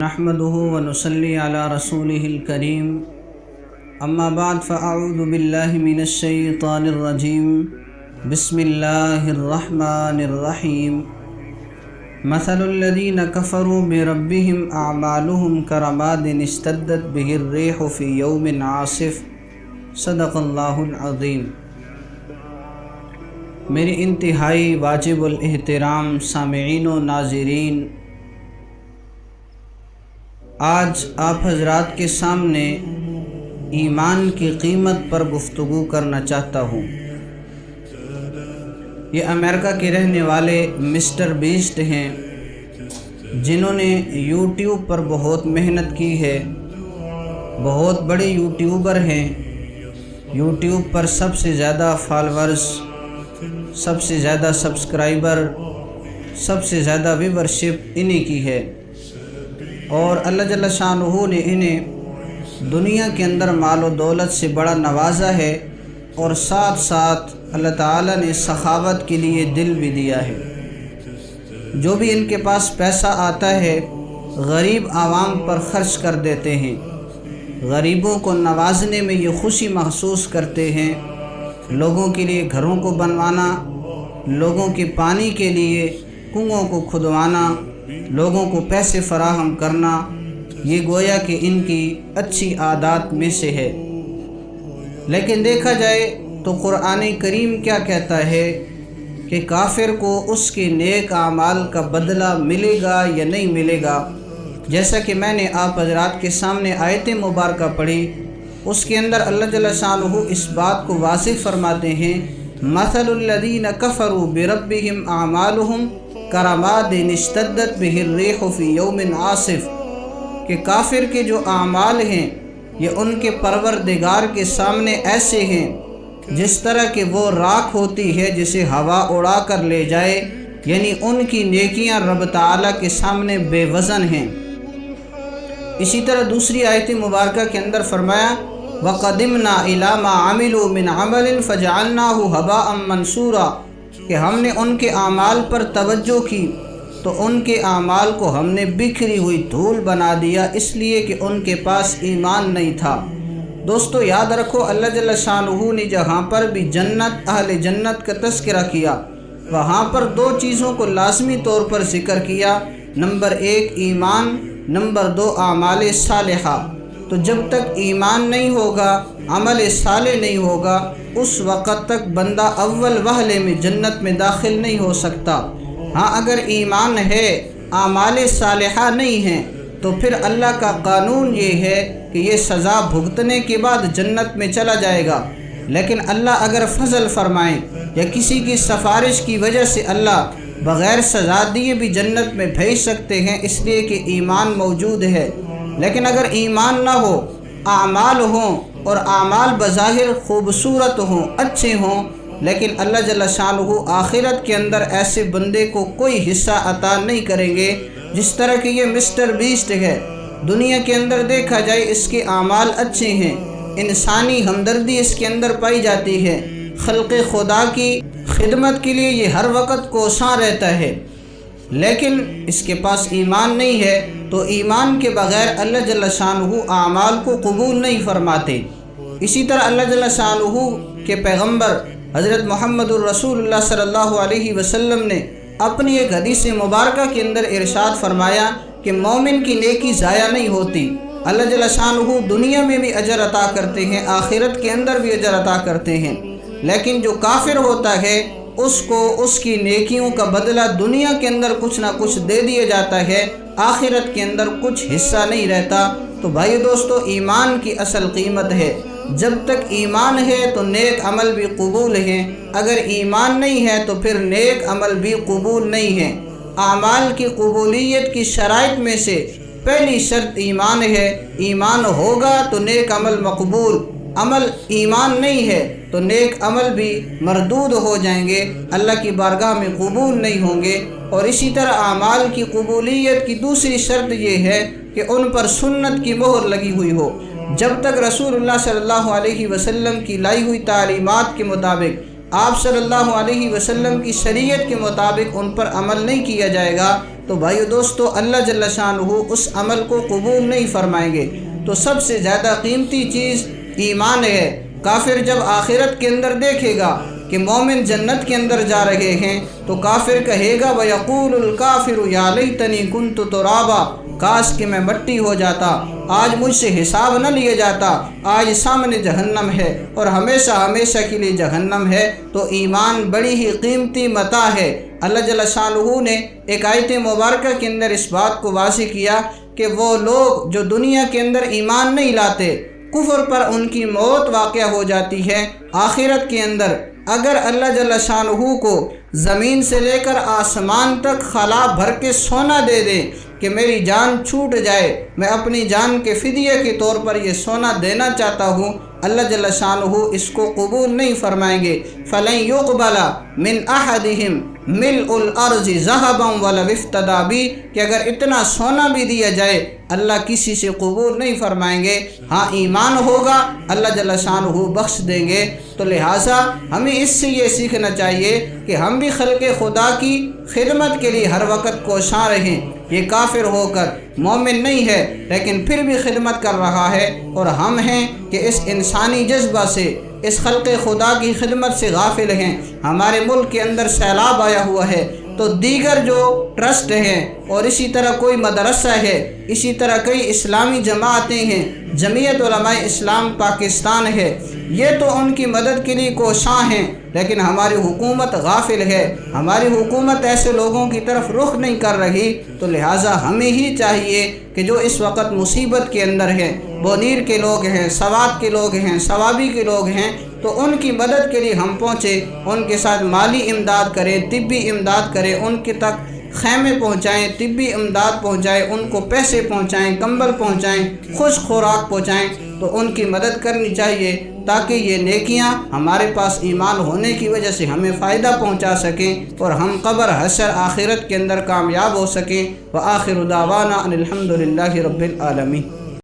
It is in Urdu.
نحمده ونصلي على رسوله الكريم اما بعد فاعوذ بالله من الشيطان الرجيم بسم الله الرحمن الرحيم مثل الذين كفروا بربهم اعمالهم كرماد اشتدت به الريح في يوم عاصف صدق اللہ العظیم۔ میری انتہائی واجب الاحترام سامعین و ناظرین، آج آپ حضرات کے سامنے ایمان کی قیمت پر گفتگو کرنا چاہتا ہوں۔ یہ امریکہ کے رہنے والے مسٹر بیسٹ ہیں، جنہوں نے یوٹیوب پر بہت محنت کی ہے، بہت بڑے یوٹیوبر ہیں۔ یوٹیوب پر سب سے زیادہ فالورز، سب سے زیادہ سبسکرائبر، سب سے زیادہ ویورشپ انہی کی ہے، اور اللہ جل شانہ نے انہیں دنیا کے اندر مال و دولت سے بڑا نوازا ہے، اور ساتھ ساتھ اللہ تعالیٰ نے سخاوت کے لیے دل بھی دیا ہے۔ جو بھی ان کے پاس پیسہ آتا ہے غریب عوام پر خرچ کر دیتے ہیں، غریبوں کو نوازنے میں یہ خوشی محسوس کرتے ہیں۔ لوگوں کے لیے گھروں کو بنوانا، لوگوں کے پانی کے لیے کنووں کو کھدوانا، لوگوں کو پیسے فراہم کرنا، یہ گویا کہ ان کی اچھی عادات میں سے ہے۔ لیکن دیکھا جائے تو قرآن کریم کیا کہتا ہے کہ کافر کو اس کے نیک اعمال کا بدلہ ملے گا یا نہیں ملے گا۔ جیسا کہ میں نے آپ حضرات کے سامنے آیت مبارکہ پڑھی، اس کے اندر اللہ جل شانہ اس بات کو واضح فرماتے ہیں، مثل الذین کفروا بربہم اعمالہم کرماد اشتدت بہ الریح فی یوم عاصف، کہ کافر کے جو اعمال ہیں یہ ان کے پروردگار کے سامنے ایسے ہیں جس طرح کہ وہ راکھ ہوتی ہے جسے ہوا اڑا کر لے جائے، یعنی ان کی نیکیاں رب تعالیٰ کے سامنے بے وزن ہیں۔ اسی طرح دوسری آیت مبارکہ کے اندر فرمایا، وَقَدِمْنَا إِلَىٰ مَا عَمِلُوا مِنْ عَمَلٍ فَجَعَلْنَاهُ هَبَاءً مَنْثُورًا، کہ ہم نے ان کے اعمال پر توجہ کی تو ان کے اعمال کو ہم نے بکھری ہوئی دھول بنا دیا، اس لیے کہ ان کے پاس ایمان نہیں تھا۔ دوستو یاد رکھو، اللہ جل شانہ نے جہاں پر بھی جنت، اہل جنت کا تذکرہ کیا، وہاں پر دو چیزوں کو لازمی طور پر ذکر کیا، نمبر 1 ایمان، نمبر 2 اعمال صالحہ۔ تو جب تک ایمان نہیں ہوگا، عمل صالح نہیں ہوگا، اس وقت تک بندہ اول وہلے میں جنت میں داخل نہیں ہو سکتا۔ ہاں اگر ایمان ہے، اعمال صالحہ نہیں ہیں، تو پھر اللہ کا قانون یہ ہے کہ یہ سزا بھگتنے کے بعد جنت میں چلا جائے گا۔ لیکن اللہ اگر فضل فرمائیں یا کسی کی سفارش کی وجہ سے اللہ بغیر سزا دیے بھی جنت میں بھیج سکتے ہیں، اس لیے کہ ایمان موجود ہے۔ لیکن اگر ایمان نہ ہو، اعمال ہوں اور اعمال بظاہر خوبصورت ہوں، اچھے ہوں، لیکن اللہ جل شانہ آخرت کے اندر ایسے بندے کو کوئی حصہ عطا نہیں کریں گے۔ جس طرح کہ یہ مسٹر بیسٹ ہے، دنیا کے اندر دیکھا جائے اس کے اعمال اچھے ہیں، انسانی ہمدردی اس کے اندر پائی جاتی ہے، خلق خدا کی خدمت کے لیے یہ ہر وقت کوساں رہتا ہے، لیکن اس کے پاس ایمان نہیں ہے، تو ایمان کے بغیر اللہ جل شانہ اعمال کو قبول نہیں فرماتے۔ اسی طرح اللہ جل شانہ کے پیغمبر حضرت محمد الرسول اللہ صلی اللہ علیہ وسلم نے اپنی ایک حدیث مبارکہ کے اندر ارشاد فرمایا کہ مومن کی نیکی ضائع نہیں ہوتی، اللہ جل شانہ دنیا میں بھی اجر عطا کرتے ہیں، آخرت کے اندر بھی اجر عطا کرتے ہیں، لیکن جو کافر ہوتا ہے اس کو اس کی نیکیوں کا بدلہ دنیا کے اندر کچھ نہ کچھ دے دیا جاتا ہے، آخرت کے اندر کچھ حصہ نہیں رہتا۔ تو بھائی دوستو، ایمان کی اصل قیمت ہے۔ جب تک ایمان ہے تو نیک عمل بھی قبول ہیں، اگر ایمان نہیں ہے تو پھر نیک عمل بھی قبول نہیں ہے۔ اعمال کی قبولیت کی شرائط میں سے پہلی شرط ایمان ہے، ایمان ہوگا تو نیک عمل مقبول، عمل ایمان نہیں ہے تو نیک عمل بھی مردود ہو جائیں گے، اللہ کی بارگاہ میں قبول نہیں ہوں گے۔ اور اسی طرح اعمال کی قبولیت کی دوسری شرط یہ ہے کہ ان پر سنت کی مہر لگی ہوئی ہو۔ جب تک رسول اللہ صلی اللہ علیہ وسلم کی لائی ہوئی تعلیمات کے مطابق، آپ صلی اللہ علیہ وسلم کی شریعت کے مطابق ان پر عمل نہیں کیا جائے گا، تو بھائیو دوستو اللہ جل شانہ اس عمل کو قبول نہیں فرمائیں گے۔ تو سب سے زیادہ قیمتی چیز ایمان ہے۔ کافر جب آخرت کے اندر دیکھے گا کہ مومن جنت کے اندر جا رہے ہیں تو کافر کہے گا وَيَقُولُ الْكَافِرُ يَا لَيْتَنِي كُنْتُ تُرَابًا، کاش کہ میں مٹی ہو جاتا، آج مجھ سے حساب نہ لیے جاتا، آج سامنے جہنم ہے اور ہمیشہ ہمیشہ کے لیے جہنم ہے۔ تو ایمان بڑی ہی قیمتی متاع ہے۔ اللہ جل شانہ نے ایک آیت مبارکہ کے اندر اس بات کو واضح کیا کہ وہ لوگ جو دنیا کے اندر ایمان نہیں لاتے، کفر پر ان کی موت واقع ہو جاتی ہے، آخرت کے اندر اگر اللہ جل شانہ کو زمین سے لے کر آسمان تک خلا بھر کے سونا دے دیں کہ میری جان چھوٹ جائے، میں اپنی جان کے فدیے کے طور پر یہ سونا دینا چاہتا ہوں، اللہ جل شانہ اس کو قبول نہیں فرمائیں گے۔ فَلَن يُقْبَلَ مِنْ أَحَدِهِمْ مِلْءُ الْأَرْضِ ذَهَبًا وَلَوِ افْتَدَىٰ بِهِ کہ اگر اتنا سونا بھی دیا جائے اللہ کسی سے قبول نہیں فرمائیں گے۔ ہاں ایمان ہوگا اللہ جل شانہ بخش دیں گے۔ تو لہٰذا ہمیں اس سے یہ سیکھنا چاہیے کہ ہم بھی خلق خدا کی خدمت کے لیے ہر وقت کوشاں رہیں۔ یہ کافر ہو کر مومن نہیں ہے لیکن پھر بھی خدمت کر رہا ہے، اور ہم ہیں کہ اس انسانی جذبہ سے، اس خلق خدا کی خدمت سے غافل ہیں۔ ہمارے ملک کے اندر سیلاب آیا ہوا ہے تو دیگر جو ٹرسٹ ہیں اور اسی طرح کوئی مدرسہ ہے، اسی طرح کئی اسلامی جماعتیں ہیں، جمعیت علماء اسلام پاکستان ہے، یہ تو ان کی مدد کے لیے کوشاں ہیں، لیکن ہماری حکومت غافل ہے، ہماری حکومت ایسے لوگوں کی طرف رخ نہیں کر رہی۔ تو لہٰذا ہمیں ہی چاہیے کہ جو اس وقت مصیبت کے اندر ہیں، بونیر کے لوگ ہیں، سوات کے لوگ ہیں، ثوابی کے لوگ ہیں، تو ان کی مدد کے لیے ہم پہنچیں، ان کے ساتھ مالی امداد کریں، طبی امداد کریں، ان کے تک خیمے پہنچائیں، طبی امداد پہنچائیں، ان کو پیسے پہنچائیں، کمبل پہنچائیں، خشک خوراک پہنچائیں، تو ان کی مدد کرنی چاہیے تاکہ یہ نیکیاں ہمارے پاس ایمان ہونے کی وجہ سے ہمیں فائدہ پہنچا سکیں اور ہم قبر حشر آخرت کے اندر کامیاب ہو سکیں۔ وآخر دعوانا ان الحمد للہ رب العالمین۔